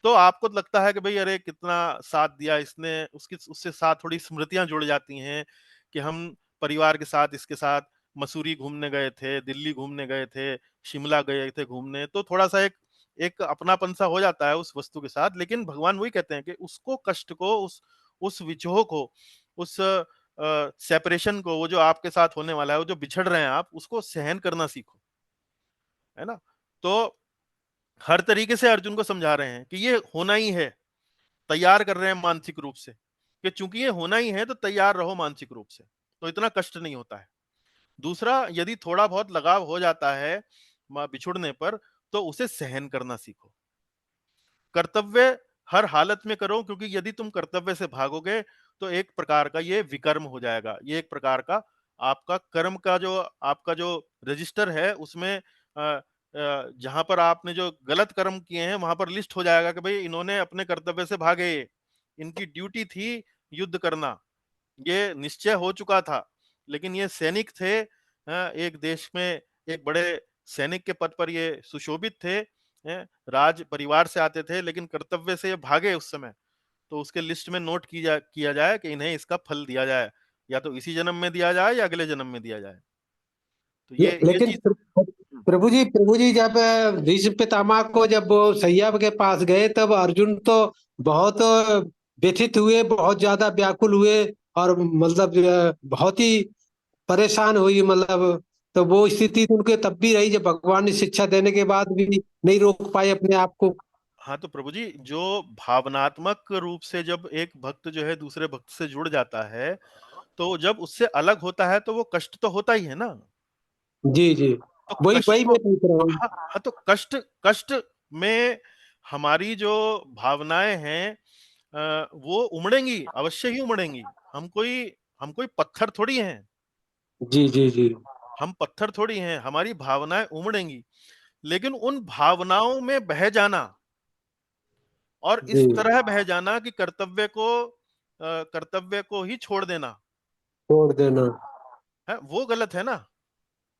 तो आपको लगता है कि भई अरे कितना साथ दिया इसने, उसकी उससे साथ थोड़ी स्मृतियाँ जुड़ जाती हैं कि हम परिवार के साथ इसके साथ मसूरी घूमने गए थे, दिल्ली घूमने गए थे, शिमला गए थे घूमने, तो थोड़ा-सा एक एक अपनापन-सा हो जाता है उस वस्तु के साथ। लेकिन भगवान वही कहते हैं कि उसको कष्ट को, उस विछोह को, उस सेपरेशन को, वो जो आपके साथ होने वाला है, वो जो बिछड़ रहे हैं आप, उसको सहन करना सीखो। है ना? तो हर तरीके से अर्जुन को समझा रहे हैं कि ये होना ही है, तैयार कर रहे हैं मानसिक रूप से कि चूंकि ये होना ही है तो तैयार रहो मानसिक रूप से, तो इतना कष्ट नहीं होता है। दूसरा, यदि थोड़ा बहुत लगाव हो जाता है बिछुड़ने पर, तो उसे सहन करना सीखो। कर्तव्य हर हालत में करो, क्योंकि यदि तुम कर्तव्य से भागोगे तो एक प्रकार का ये विकर्म हो जाएगा, ये एक प्रकार का आपका कर्म का जो आपका जो रजिस्टर है उसमें जहां पर आपने जो गलत कर्म किए हैं वहां पर लिस्ट हो जाएगा कि भाई इन्होंने अपने कर्तव्य से भागे, इनकी ड्यूटी थी युद्ध करना, ये निश्चय हो चुका था, लेकिन ये सैनिक थे, एक देश में एक बड़े सैनिक के पद पर ये सुशोभित थे, राज परिवार से आते थे, लेकिन कर्तव्य से ये भागे उस समय, तो उसके लिस्ट में नोट किया जाए कि इन्हें इसका फल दिया जाए, या तो इसी जन्म में दिया जाए या अगले जन्म में दिया जाए। तो ये लेकिन चीज। प्रभु जी जब भीष्म पितामह को जब वो सैया के पास गए तब अर्जुन तो बहुत व्यथित हुए, बहुत ज्यादा व्याकुल हुए, और मतलब बहुत ही परेशान हुई, मतलब तो वो स्थिति तो उनके तब भी रही जब भगवान ने शिक्षा देने के बाद भी नहीं रोक पाए अपने आप को। हाँ, तो प्रभु जी, जो भावनात्मक रूप से जब एक भक्त जो है दूसरे भक्त से जुड़ जाता है, तो जब उससे अलग होता है तो वो कष्ट तो होता ही है ना। जी जी तो वही कष्ट वही को, मैं पूछ रहा हूँ। हाँ, हाँ, तो कष्ट कष्ट में हमारी जो भावनाएं हैं वो उमड़ेंगी, अवश्य ही उमड़ेंगी। हम कोई पत्थर थोड़ी हैं। जी जी जी हम पत्थर थोड़ी हैं, हमारी भावनाएं उमड़ेंगी, लेकिन उन भावनाओं में बह जाना और इस जी, तरह बह जाना कि कर्तव्य को ही छोड़ देना छोड़ देना। है, वो गलत है ना।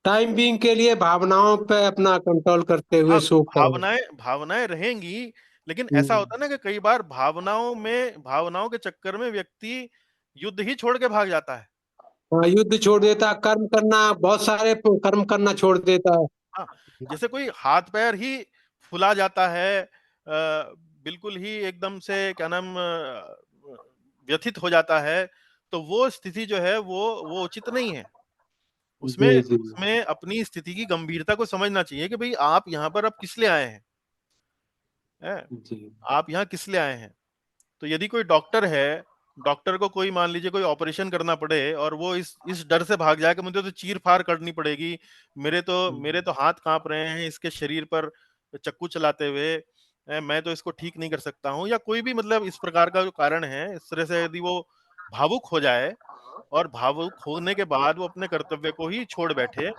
टाइम बीइंग के लिए भावनाओं पे अपना कंट्रोल करते हुए हाँ, शोक करो। भावनाएं रहेंगी, लेकिन ऐसा हम्म। होता है ना कि कई बार भावनाओं के चक्कर में व्यक्ति युद्ध ही छोड़ के भाग जाता है। हाँ, युद्ध छोड़ देता, कर्म करना, बहुत सारे कर्म करना छोड़ देता है। हाँ, जैसे कोई हाथ पैर ही फुला जाता है, बिल्कुल ही एकदम से क्या नाम व्यथित हो जाता है, तो वो स्थिति जो है वो उचित नहीं है। उसमें जी जी उसमें अपनी स्थिति की गंभीरता को समझना चाहिए कि भाई आप यहाँ पर अब किस लिए आए हैं? जी। आप यहाँ किस लिए आए हैं? तो यदि कोई डॉक्टर है, डॉक्टर को कोई मान लीजिए कोई ऑपरेशन करना पड़े और वो इस डर से भाग जाए कि मुझे तो चीर-फाड़ करनी पड़ेगी, मेरे तो हाथ काँप रहे हैं इसके शरीर पर चाकू चलाते हुए, मैं तो इसको ठीक नहीं कर सकता हूँ, या कोई भी मतलब इस प्रकार का जो कारण है, इस तरह से यदि वो भावुक हो जाए और भावुक होने के बाद वो अपने कर्तव्य को ही छोड़ बैठे,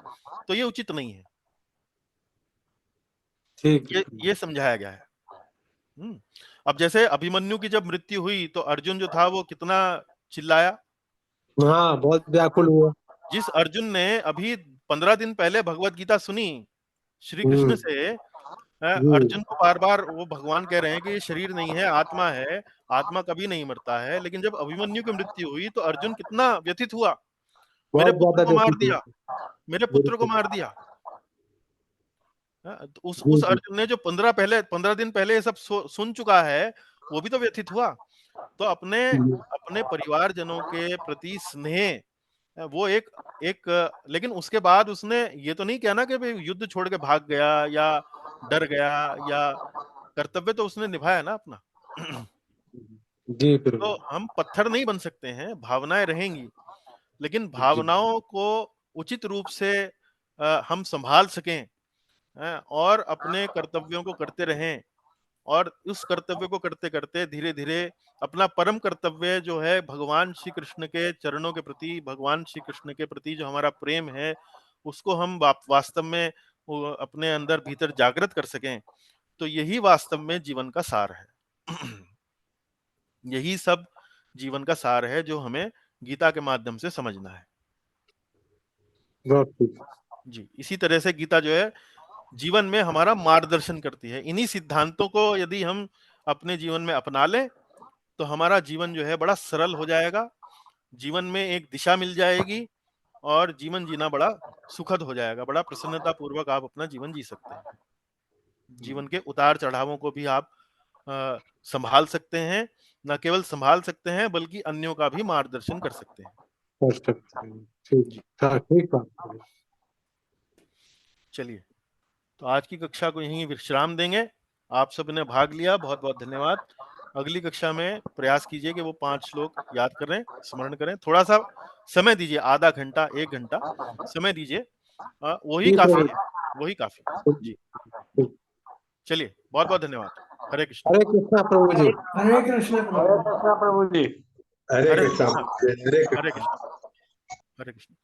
तो ये उचित नहीं है। ठीक ये समझाया गया है। अब जैसे अभिमन्यु की जब मृत्यु हुई तो अर्जुन जो था वो कितना चिल्लाया। हाँ, बहुत व्याकुल हुआ। जिस अर्जुन ने अभी 15 दिन पहले भगवत गीता सुनी श्री कृष्ण हम्म। से, जी। अर्जुन को बार बार वो भगवान कह रहे हैं कि ये शरीर नहीं है, आत्मा है, आत्मा कभी नहीं मरता है, लेकिन जब अभिमन्यु की मृत्यु हुई तो अर्जुन कितना व्यथित हुआ, मेरे बहुत पुत्र ज्यादा को मार व्यतीत दिया, हुआ। मेरे पुत्र को बिल्कुल। मार दिया। तो जी उस जी। अर्जुन ने जो 15 दिन पहले ये सब सुन चुका है, वो भी तो व्यथित हुआ। तो अपने हम्म। अपने परिवारजनों के प्रति स्नेह, वो एक एक लेकिन उसके बाद उसने ये तो नहीं किया ना कि भाई युद्ध छोड़ के भाग गया या डर गया, या कर्तव्य तो उसने निभाया ना अपना। जी तो प्रभु। हम पत्थर नहीं बन सकते हैं, भावनाएं रहेंगी, लेकिन जी। भावनाओं को उचित रूप से हम संभाल सकें, और अपने कर्तव्यों को करते रहें, और उस कर्तव्य को करते करते धीरे धीरे अपना परम कर्तव्य जो है भगवान श्री कृष्ण के चरणों के प्रति, भगवान श्री कृष्ण के प्रति जो हमारा प्रेम है, उसको हम वास्तव में अपने अंदर भीतर जागृत कर सकें, तो यही वास्तव में जीवन का सार है। यही सब जीवन का सार है जो हमें गीता के माध्यम से समझना है। बहुत ठीक। जी, इसी तरह से गीता जो है जीवन में हमारा मार्गदर्शन करती है। इन्हीं सिद्धांतों को यदि हम अपने जीवन में अपना लें तो हमारा जीवन जो है बड़ा सरल हो जाएगा, जीवन में एक दिशा मिल जाएगी और जीवन जीना बड़ा सुखद हो जाएगा, बड़ा प्रसन्नता पूर्वक आप अपना जीवन जी सकते हैं। जीवन के उतार चढ़ावों को भी आप संभाल सकते हैं, न केवल संभाल सकते हैं बल्कि अन्यों का भी मार्गदर्शन कर सकते हैं। कर सकते हैं। ठीक। जी, हाँ, ठीक बात है। चलिए, तो आज की कक्षा को यहीं विश्राम देंगे। आप सबने भाग लिया, बहुत बहुत धन्यवाद। अगली कक्षा में प्रयास कीजिए कि वो 5 श्लोक याद करें, स्मरण करें। थोड़ा सा समय दीजिए, आधा घंटा 1 घंटा समय दीजिए, वही जी काफी प्रभु। है, वही काफी है। ठीक। जी, ठीक। चलिए, बहुत बहुत धन्यवाद। हरे कृष्ण। हरे कृष्णा प्रभु जी। हरे कृष्ण हरे कृष्णा प्रभु जी। हरे हरे कृष्ण कृष्ण। हरे हरे कृष्ण। कृष्ण। हरे कृष्ण।